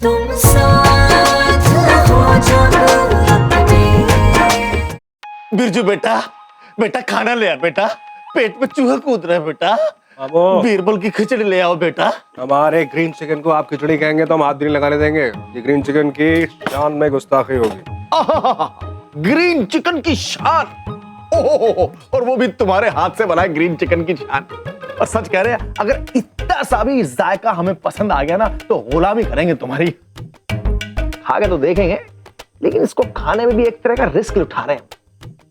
तुम साथ हो जब अपने। बिरजू बेटा, बेटा खाना ले आ बेटा, पेट में चूहा कूद रहा है बेटा। बाबू, बीरबल की खिचड़ी ले आओ बेटा। हमारे ग्रीन चिकन को आप खिचड़ी कहेंगे तो हम हाथ भी नहीं लगाने देंगे। ये ग्रीन चिकन की शान में गुस्ताखी होगी। आहाहा, ग्रीन चिकन की शान। ओहो, और वो भी तुम्हारे हाथ से बनाए ग्रीन चिकन की शान। और सच कह रहे हैं, अगर इतना सा भी जायका हमें पसंद आ गया ना तो गुलामी करेंगे तुम्हारी। खा के तो देखेंगे, लेकिन इसको खाने में भी एक तरह का रिस्क उठा रहे हैं।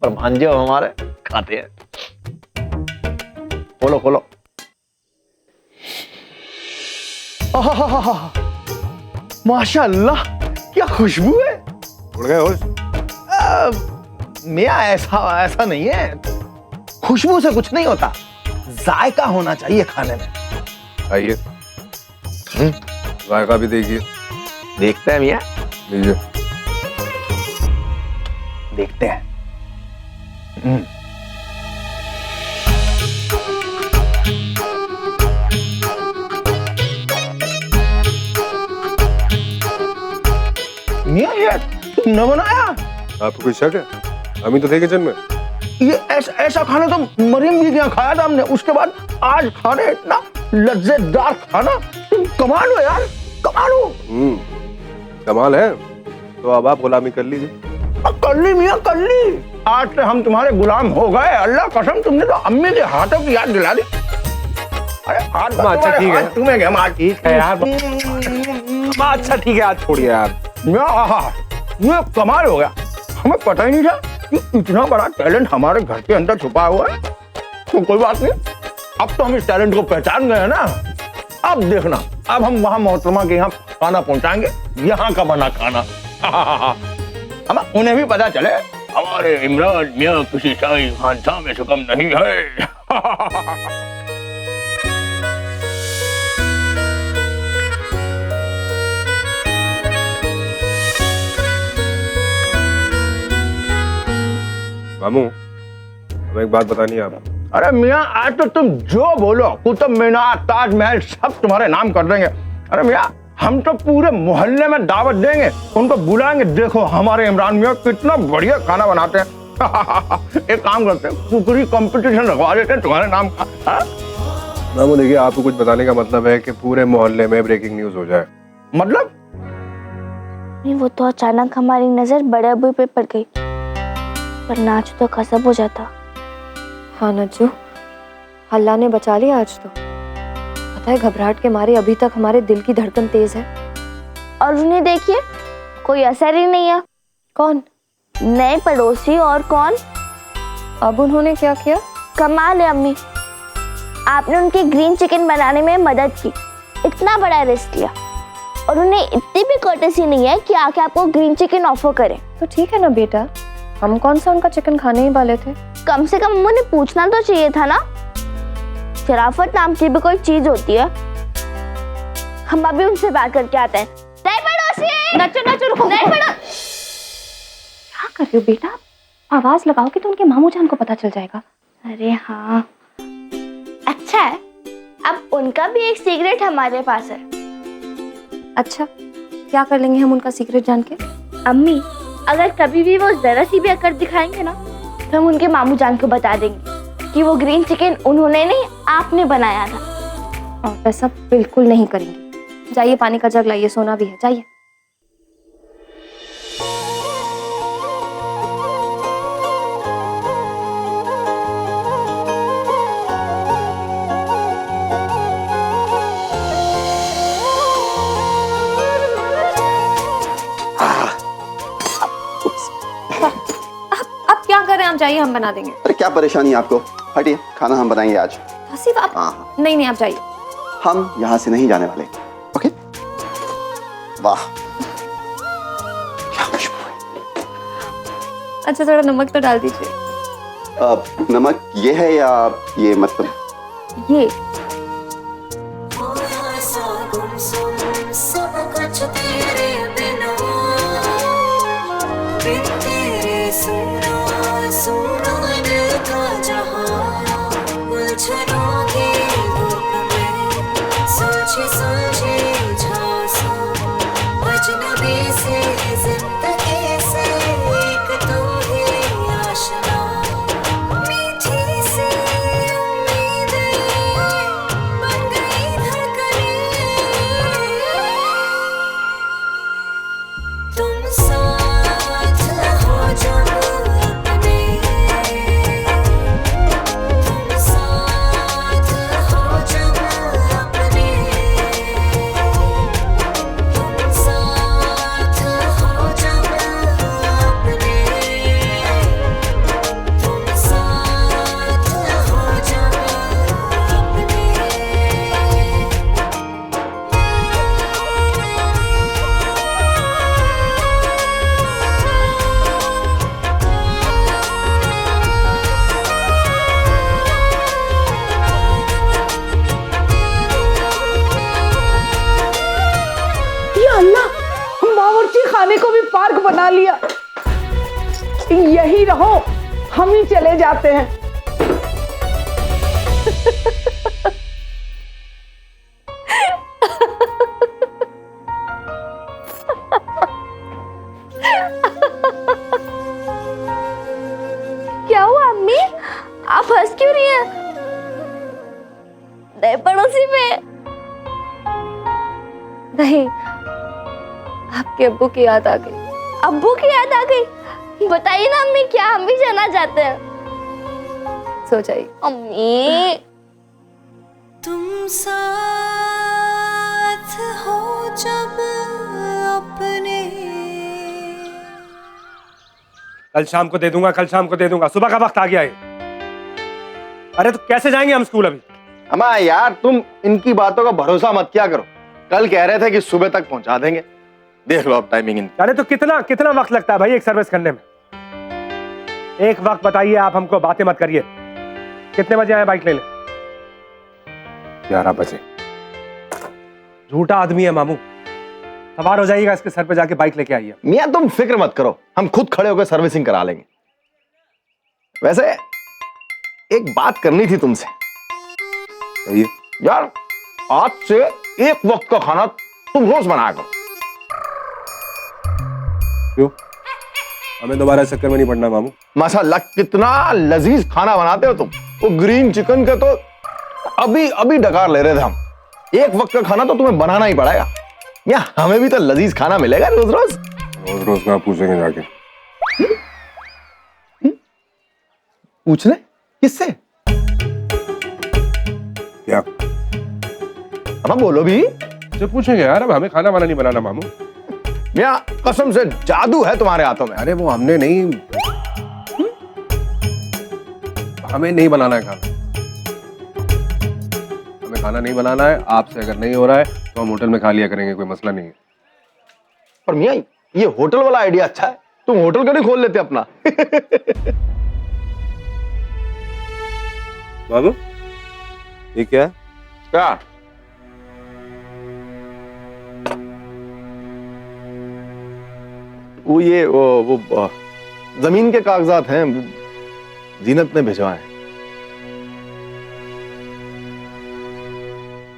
पर भांजे हो हमारे, खाते हैं। खोलो खोलो। आहाहा, माशाअल्लाह, क्या खुशबू है। उड़ गए होश? मियाँ ऐसा नहीं है, खुशबू से कुछ नहीं होता, जायका होना चाहिए खाने में। आइए, जायका भी देखिए। देखते हैं मियाँ, लीजिए। देखते हैं। मियाँ ये तुमने बनाया? आपको कोई शक है? अभी तो थे किचन में। ये ऐसा खाना तो मरियम जी के यहाँ खाया था हमने, उसके बाद आज खा रहे इतना लज्जेदार खाना। तुम कमाल हो यार, कमाल हो। कमाल है। तो अब आप गुलामी कर लीजिए। कर ली मियाँ, कर ली। आज से हम तुम्हारे गुलाम हो गए। अल्लाह कसम, तुमने तो अम्मी के हाथों की याद दिला दी। अरे आज अच्छा ठीक है, तुम्हें क्या मार, ठीक है यार। अच्छा ठीक है, आज छोड़िए यार। ये कमाल हो गया। हमें पता ही नहीं था कि इतना बड़ा टैलेंट हमारे घर के अंदर छुपा हुआ है। तो कोई बात नहीं, अब तो हम इस टैलेंट को पहचान गए हैं ना। अब देखना, अब हम वहां मोहतरमा के यहाँ खाना पहुंचाएंगे, यहाँ का बना खाना। हम उन्हें भी पता चले हमारे इमरान मियाँ किसी शाही खानसामे से कम नहीं है। मामू, हमें एक बात बतानी है आपको। अरे मियाँ, आज तो तुम जो बोलो, कुतुब मीनार, ताजमहल सब तुम्हारे नाम कर देंगे। अरे मियाँ, हम तो पूरे मोहल्ले में दावत देंगे, उनको बुलाएंगे। देखो हमारे इमरान मियाँ कितना बढ़िया खाना बनाते हैं। एक काम करते हैं, कुकरी कंपटीशन रखवा देते हैं तुम्हारे नाम का। मामू देखिए, आपको कुछ बताने का मतलब है कि पूरे मोहल्ले में ब्रेकिंग न्यूज हो जाए। मतलब? नहीं, वो तो अचानक हमारी नजर बड़े अबू पे पड़ गई, पर नाच तो कसब हो जाता। हाँ नज्जू, अल्लाह ने बचा लिया आज तो। पता है, घबराहट के मारे अभी तक हमारे दिल की धड़कन तेज है। और उन्हें देखिए, कोई असर ही नहीं है। कौन? नए पड़ोसी, और कौन। अब उन्होंने क्या किया? कमाल है अम्मी, आपने उनकी ग्रीन चिकन बनाने में मदद की, इतना बड़ा रिस्क लिया, और उन्हें इतनी भी कर्टेसी नहीं है कि आके आपको ग्रीन चिकन ऑफर करें। तो ठीक है ना बेटा, हम कौन सा उनका चिकन खाने ही वाले थे। कम से कम उन्हें पूछना तो चाहिए था ना। शराफत नाम की भी कोई चीज होती है। हम अभी उनसे बात करके आते हैं। नए पड़ोसी! नचो रुको। नए पड़ोसी! क्या कर रहे हो बेटा? आवाज लगाओगे तो उनके मामू जान को पता चल जाएगा। अरे हाँ, अच्छा है, अब उनका भी एक सीक्रेट हमारे पास है। अच्छा, क्या कर लेंगे हम उनका सीक्रेट जान के? अम्मी, अगर कभी भी वो जरा सी भी अकड़ दिखाएंगे ना, तो हम उनके मामू जान को बता देंगे कि वो ग्रीन चिकन उन्होंने नहीं, आपने बनाया था। और ऐसा बिल्कुल नहीं करेंगे। जाइए, पानी का जग लाइए, सोना भी है, जाइए। क्या कर रहे हैं आप? जाइए, हम बना देंगे। अरे क्या परेशानी है आपको? हटिए, खाना हम बनाएंगे आज। हसीब आप। हाँ। नहीं आप जाइए। हम यहाँ से नहीं जाने वाले। ओके? वाह, क्या खुशबू है। अच्छा, थोड़ा नमक तो डाल दीजिए। नमक ये है या ये, मतलब ये? थोड़ा सा गुमसुम सब कुछ तेरे बिना, बिन तेरे सुना सुना दिल का जहां, उलझनों की धूप में सोचे सोचे झांसा बावर्ची खाने को भी पार्क बना लिया। यही रहो, हम ही चले जाते हैं। क्या हुआ अम्मी, आप हंस क्यों रही हैं? नए पड़ोसी पे? नहीं, आपके अब्बू की याद आ गई। अब्बू की याद आ गई? बताइए ना अम्मी, क्या हम भी जाना चाहते हैं। सो जाइए। अम्मी तुम साथ हो जब अपने। कल शाम को दे दूंगा, कल शाम को दे दूंगा, सुबह का वक्त आ गया है। अरे तो कैसे जाएंगे हम स्कूल अभी? अम्मा यार, तुम इनकी बातों का भरोसा मत किया करो। कल कह रहे थे कि सुबह तक पहुंचा देंगे, देख लो अब टाइमिंग इनकी। अरे तो कितना कितना वक्त लगता है भाई एक सर्विस करने में? एक वक्त बताइए, आप हमको बातें मत करिए। कितने बजे आए बाइक लेने? 11 बजे। झूठा आदमी है मामू, सवार हो जाइएगा इसके सर पे, जाके बाइक लेके आइए। मियां तुम फिक्र मत करो, हम खुद खड़े होकर सर्विसिंग करा लेंगे। वैसे एक बात करनी थी तुमसे। यार आज से एक वक्त का खाना तुम रोज बनाया करो। क्यों? हमें दोबारा इस चक्कर में नहीं पड़ना मामू। माशाल्लाह कितना लजीज खाना बनाते हो तुम। वो ग्रीन चिकन का तो अभी डकार ले रहे थे हम। एक वक्त का खाना तो तुम्हें बनाना ही पड़ेगा। या हमें भी तो लजीज खाना मिलेगा रोज रोज। रोज रोज कहाँ पूछेंगे जाके? पूछने किससे? क्या? अब बोलो भी। जो पूछेंगे यार, अब हमें खाना वाना नहीं बनाना मामू। मियां कसम से जादू है तुम्हारे हाथों में। अरे वो हमने नहीं, हमें नहीं बनाना है खाना। हमें खाना नहीं बनाना है। आपसे अगर नहीं हो रहा है तो हम होटल में खा लिया करेंगे, कोई मसला नहीं है। पर मियां ये होटल वाला आइडिया अच्छा है, तुम होटल क्यों नहीं खोल लेते अपना? मामू ये क्या है? क्या? वो जमीन के कागजात हैं, जीनत ने भिजवाए।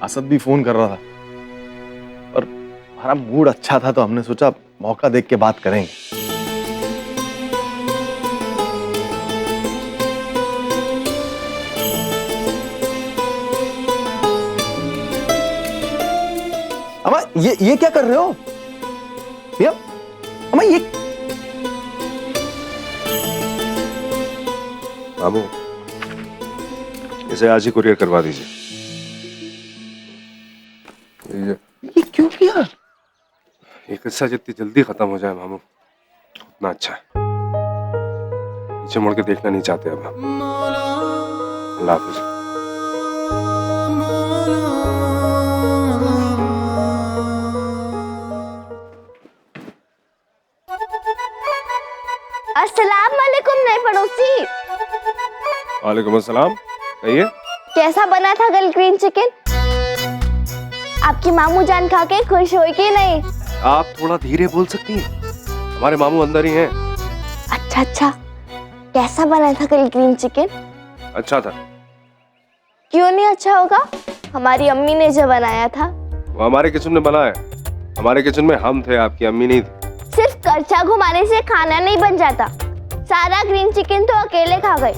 असद भी फोन कर रहा था और हमारा मूड अच्छा था तो हमने सोचा मौका देख के बात करेंगे। अम्मा ये क्या कर रहे हो? भैया अम्मा ये मामू इसे आज ही कुरियर करवा दीजिए। ये क्यों किया? ये किस्सा जितनी जल्दी खत्म हो जाए मामू उतना अच्छा है। पीछे मुड़ के देखना नहीं चाहते अब हम। अल्लाह हाफिज। अस्सलाम वालेकुम नए पड़ोसी। वालेकुम अस्सलाम। कहिए। कैसा बना था कल ग्रीन चिकन? आपकी मामू जान खा के खुश हुई कि नहीं? आप थोड़ा धीरे बोल सकती हैं, हमारे मामू अंदर ही हैं। अच्छा, कैसा बना था कल ग्रीन चिकन? अच्छा था। क्यों नहीं अच्छा होगा? हमारी अम्मी ने जो बनाया था। वो हमारे किचन में बना है। हमारे किचन में हम थे, आपकी अम्मी नहीं थी। सिर्फ करछा घुमाने से खाना नहीं बन जाता। सारा ग्रीन चिकन तो अकेले खा गए,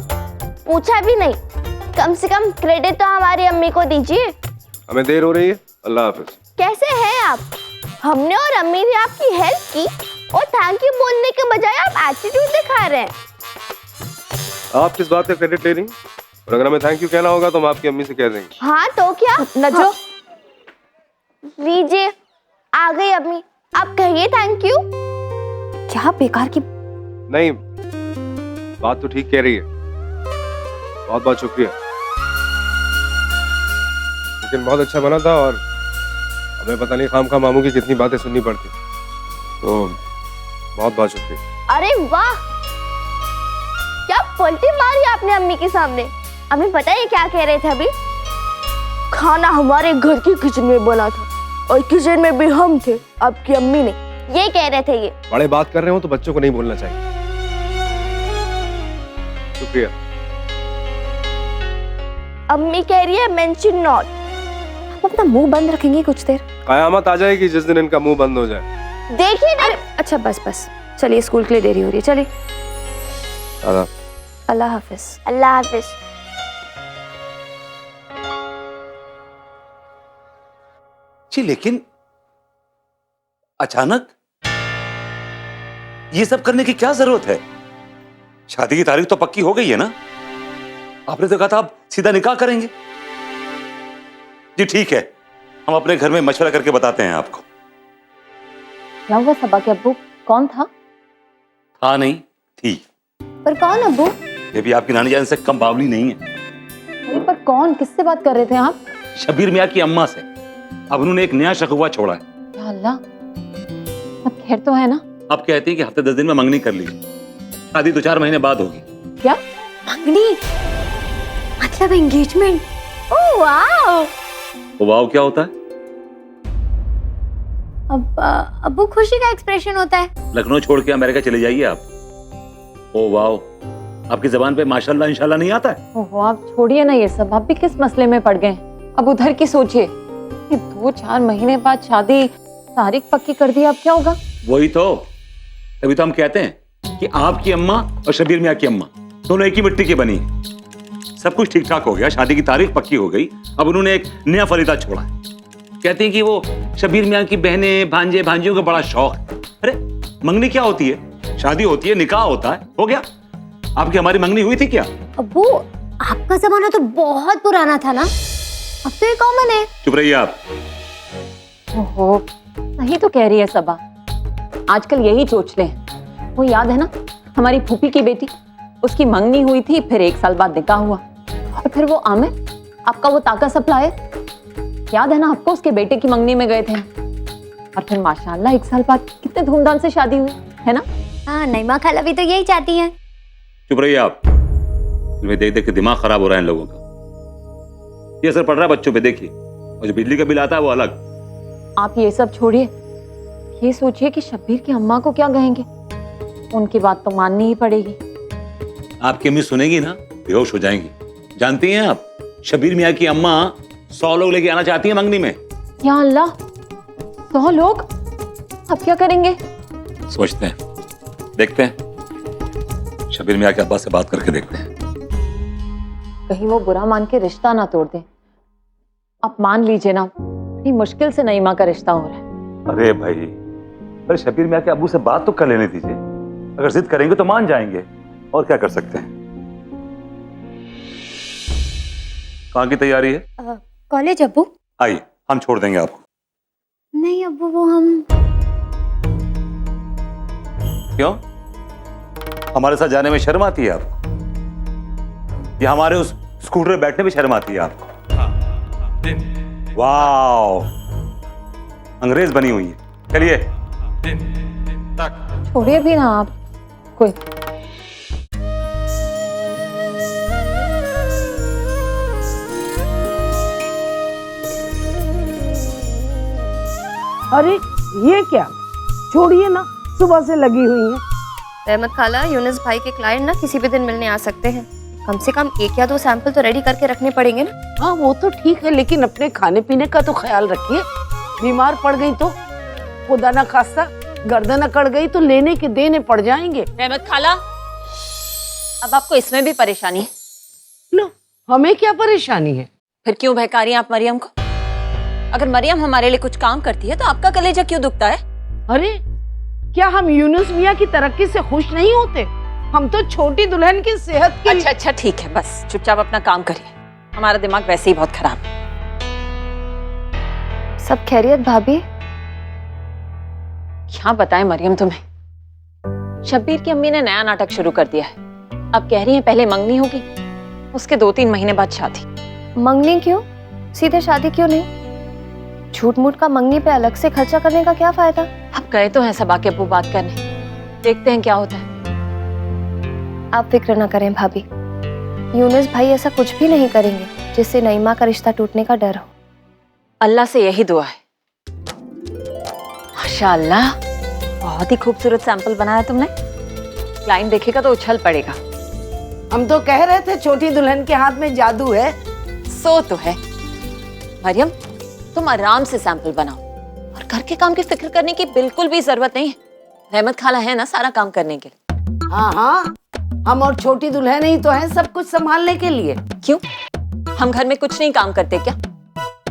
पूछा भी नहीं। कम से कम क्रेडिट तो हमारी अम्मी को दीजिए। हमें देर हो रही है, अल्लाह हाफिज। कैसे हैं आप? हमने और अम्मी ने आपकी हेल्प की और थैंक यू बोलने के बजाय आप एटीट्यूड दिखा रहे हैं। आप किस बात का क्रेडिट ले रही हैं? और अगर हमें थैंक यू कहना होगा तो हम आपकी अम्मी से कह देंगे। हाँ तो क्या? नजो लीजिए, आ गई अम्मी, आप कहिए थैंक यू। क्या बेकार की। नहीं, बात तो ठीक कह रही है। बहुत बहुत शुक्रिया। लेकिन बहुत अच्छा बना था और हमें पता नहीं खामखा मामू की कितनी बातें सुननी पड़ती, तो बहुत बहुत शुक्रिया। अरे वाह, क्या पलटी मारी आपने अम्मी के सामने। अम्मी पता है क्या कह रहे थे अभी? खाना हमारे घर की किचन में बना था और किचन में भी हम थे, आपकी अम्मी ने। ये कह रहे थे ये। बड़े बात कर रहे हो तो बच्चों को नहीं बोलना चाहिए। शुक्रिया। अम्मी कह रही है मेंशन नॉट। आप अपना मुंह बंद रखेंगे कुछ देर? कयामत आ जाएगी जिस दिन इनका मुंह बंद हो जाए। देखिए ना। अच्छा बस बस, चलिए स्कूल के लिए देरी हो रही है, चलिए। दादा अल्लाह हाफिज। अल्लाह हाफिज। जी लेकिन अचानक ये सब करने की क्या जरूरत है? शादी की तारीख तो पक्की हो गई है ना? आपने तो कहा था आप सीधा निकाह करेंगे। जी ठीक है, हम अपने घर में मशवरा करके बताते हैं आपको। क्या हुआ सबा के अब्बू? कौन था? था नहीं, थी। पर कौन अब्बू? ये भी आपकी नानी जान से कम बावली नहीं है। अरे पर कौन, किससे बात कर रहे थे आप? शबीर मियाँ की अम्मा से। अब उन्होंने एक नया शकुवा छोड़ा है। या अल्लाह, अब खैर तो है ना? अब कहती हैं कि हफ्ते 10 दिन में मंगनी कर लीजिए, शादी 2-4 महीने बाद होगी। क्या मंगनी? मतलब एंगेजमेंट? Oh wow. वो वाव क्या होता है? अब अब्बू खुशी का एक्सप्रेशन होता है। लखनऊ छोड़ के अमेरिका चले जाइए आप। ओ वाव, आपकी जबान पे माशाल्लाह इंशाल्लाह नहीं आता है? ओहो आप छोड़िए ना ये सब, आप भी किस मसले में पड़ गए? अब उधर की सोचिए, 2-4 महीने बाद शादी, तारीख पक्की कर दी, अब क्या होगा? वही तो, तभी तो हम कहते हैं कि आपकी अम्मा और शबीर मियाँ की अम्मा दोनों एक ही मिट्टी की बनी है। सब कुछ ठीक ठाक हो गया, शादी की तारीख पक्की हो गई, अब उन्होंने एक नया फरीदा छोड़ा है। कहती हैं कि वो शबीर मियाँ की बहनें भांजे भांजियों का बड़ा शौक है। अरे मंगनी क्या होती है? शादी होती है, निकाह होता है, हो गया। आपकी हमारी मंगनी हुई थी क्या? अब्बू आपका जमाना तो बहुत पुराना था ना, अब तो ये कॉमन है। चुप रहिए आप। ओहो सही तो कह रही है सबा, आजकल यही सोचते हैं। वो याद है ना हमारी फूफी की बेटी, उसकी मंगनी हुई थी, फिर 1 साल बाद निकाह हुआ। और फिर वो आमिर, आपका वो ताका सप्लायर, याद है ना आपको? उसके बेटे की मंगनी में गए थे और फिर माशाल्लाह 1 साल बाद कितने धूमधाम से शादी हुई है ना? हाँ नईमा खाला भी तो यही चाहती हैं। चुप रहिए आप, इनमें देख देख के दिमाग खराब हो रहा है इन लोगों का। ये असर पड़ रहा है बच्चों पे, देखिए। और जो बिजली का बिल आता है वो अलग। आप ये सब छोड़िए, ये सोचिए कि शब्बीर की अम्मा को क्या कहेंगे। उनकी बात तो माननी ही पड़ेगी। आपकी अम्मी सुनेगी ना, बेहोश हो जाएंगी। जानती हैं आप, शबीर मियाँ की अम्मा 100 लोग लेके आना चाहती है मंगनी में। या अल्लाह, 100 लोग? अब क्या करेंगे? सोचते हैं, देखते हैं। शबीर मियाँ के अब्बा से बात करके देखते हैं। कहीं वो बुरा मान के रिश्ता ना तोड़ दे। आप मान लीजिए ना, बड़ी मुश्किल से नईमा का रिश्ता हो रहा है। अरे भाई, अरे शबीर मियाँ के अब्बू से बात तो कर लेने दीजिए। अगर जिद करेंगे तो मान जाएंगे, और क्या कर सकते हैं। कहाँ की तैयारी है? कॉलेज अब्बू। आइए, हम छोड़ देंगे आपको। नहीं अब्बू, वो हम। क्यों? हमारे साथ जाने में शर्म आती है आपको? या हमारे उस स्कूटर में बैठने में शर्म आती है आपको? वाओ, अंग्रेज बनी हुई है। चलिए। छोड़िए भी ना आप कोई। अरे ये क्या, छोड़िए ना, सुबह से लगी हुई है। रहमत खाला, यूनुस भाई के क्लाइंट ना किसी भी दिन मिलने आ सकते हैं। कम से कम 1 या 2 सैंपल तो रेडी करके रखने पड़ेंगे ना। हाँ वो तो ठीक है, लेकिन अपने खाने पीने का तो ख्याल रखिए। बीमार पड़ गई तो, खुदा ना खास्ता गर्दन अकड़ गई तो लेने के देने पड़ जाएंगे। रहमत खाला, अब आपको इसमें भी परेशानी है? लो, हमें क्या परेशानी है? फिर क्यों बहका रही हैं आप मरियम को? अगर मरियम हमारे लिए कुछ काम करती है तो आपका कलेजा क्यों दुखता है? अरे क्या हम यूनुस मियाँ की तरक्की से खुश नहीं होते? हम तो छोटी दुल्हन की सेहत के अच्छा अच्छा ठीक है, बस चुपचाप अपना काम करिए, हमारा दिमाग वैसे ही बहुत खराब है। सब खैरियत भाभी? क्या बताएं मरियम तुम्हें, शब्बीर की अम्मी ने नया नाटक शुरू कर दिया है। अब कह रही हैं पहले मंगनी होगी, उसके 2-3 महीने बाद शादी। मंगनी क्यों? सीधे शादी क्यों नहीं? झूठ मूठ का मंगनी पे अलग से खर्चा करने का क्या फायदा? अब गए तो हैं सबा के अब्बू बात करने, देखते हैं क्या होता है। आप फिक्र ना करें भाभी, यूनुस भाई ऐसा कुछ भी नहीं करेंगे जिससे नईमा का रिश्ता टूटने का डर हो। अल्लाह से यही दुआ है। माशाअल्लाह, बहुत ही खूबसूरत सैंपल बनाया तुमने। क्लाइंट देखेगा तो उछल पड़ेगा। हम तो कह रहे थे छोटी दुल्हन के हाथ में जादू है। सो तो है। मरियम, तुम आराम से सैंपल बनाओ और घर के काम की फिक्र करने की बिल्कुल भी जरूरत नहीं है। रहमत खाला है ना सारा काम करने के लिए। हाँ हाँ, हम और छोटी दुल्हन ही तो हैं सब कुछ संभालने के लिए। क्यों, हम घर में कुछ नहीं काम करते क्या?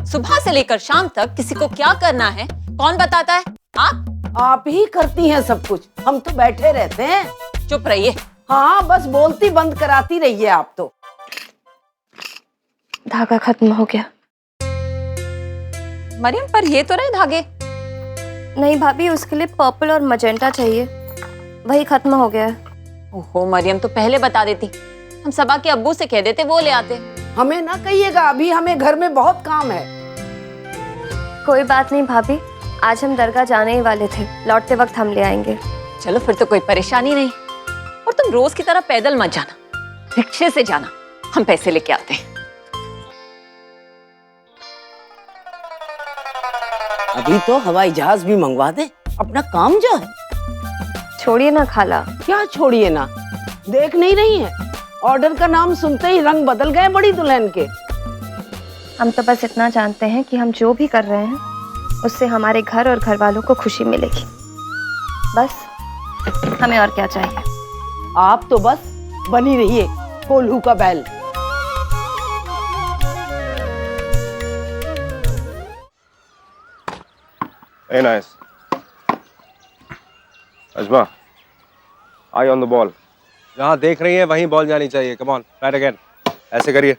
सुबह से लेकर शाम तक किसी को क्या करना है कौन बताता है? आप ही करती हैं सब कुछ, हम तो बैठे रहते हैं। चुप रहिए। हाँ, बस बोलती बंद कराती रहिए आप तो। धागा खत्म हो गया। मरियम, पर ये तो रहे धागे। नहीं भाभी, उसके लिए पर्पल और मजेंटा चाहिए, वही खत्म हो गया है। ओहो मरियम, तो पहले बता देती, हम सबा के अब्बू से कह देते, वो ले आते। हमें ना कहिएगा, अभी हमें घर में बहुत काम है। कोई बात नहीं भाभी, आज हम दरगाह जाने ही वाले थे, लौटते वक्त हम ले आएंगे। चलो फिर तो कोई परेशानी नहीं। और तुम रोज की तरह पैदल मत जाना, रिक्शे से जाना, हम पैसे लेके आते हैं। अभी तो हवाई जहाज भी मंगवा दे, अपना काम जो है। छोड़िए ना खाला। क्या छोड़िए ना, देख नहीं रही हैं? ऑर्डर का नाम सुनते ही रंग बदल गए बड़ी दुल्हन के। हम तो बस इतना जानते हैं कि हम जो भी कर रहे हैं उससे हमारे घर और घर वालों को खुशी मिलेगी, बस हमें और क्या चाहिए। आप तो बस बनी रहिए कोल्हू का बैल। Very nice. Ajma, I on the ball. जहाँ देख रही है वहीं बॉल जानी चाहिए। Come on, try again. ऐसे करिए।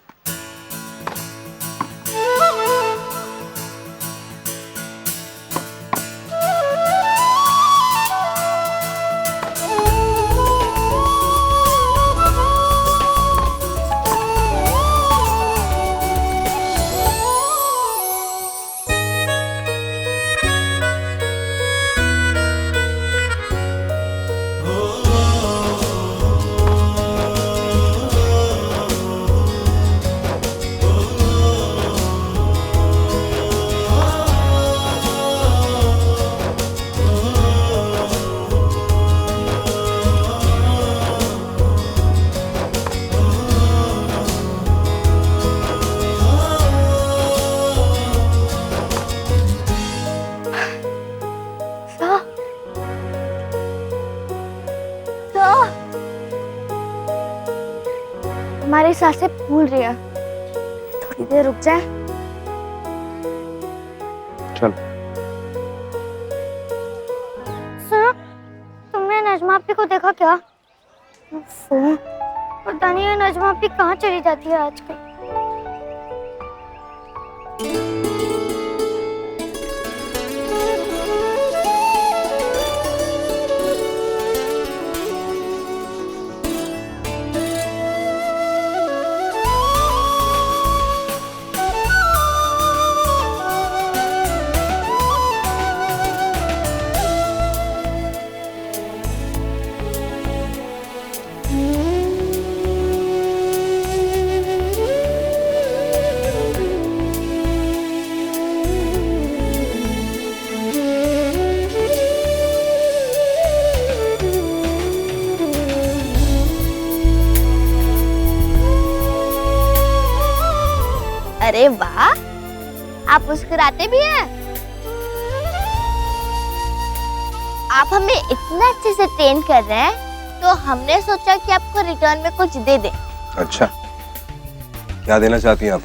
हमारी सांसें फूल रही है, थोड़ी देर रुक जाए। चल। सुनो, तुमने नजमा आपी को देखा क्या? पता नहीं है नजमा आपी कहाँ चली जाती है आजकल। अरे वाह, आप मुस्कुराते भी हैं। आप हमें इतना अच्छे से ट्रेन कर रहे हैं तो हमने सोचा कि आपको रिटर्न में कुछ दे दें। अच्छा, क्या देना चाहती हैं आप?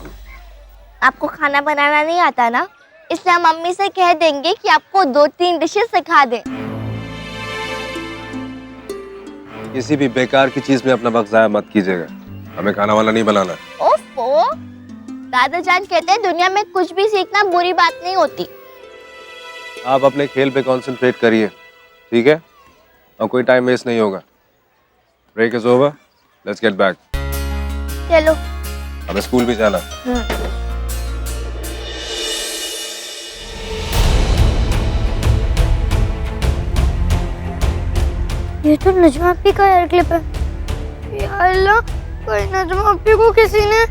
आपको खाना बनाना नहीं आता ना, इसलिए हम मम्मी से कह देंगे कि आपको 2-3 डिशेस सिखा दें। किसी भी बेकार की चीज में अपना वक्त जाया मत कीजिएगा, हमें खाना वाला नहीं बनाना। ओफो, दादा जान कहते हैं दुनिया में कुछ भी सीखना बुरी बात नहीं होती। आप अपने खेल पे कंसंट्रेट करिए, ठीक है? और कोई टाइम वेस्ट नहीं होगा। Break is over, let's get back. चलो, हमें स्कूल भी जाना। ये तो नजमा अपी का हेयर क्लिप है। या अल्लाह, कोई नजमा अपी को किसी ने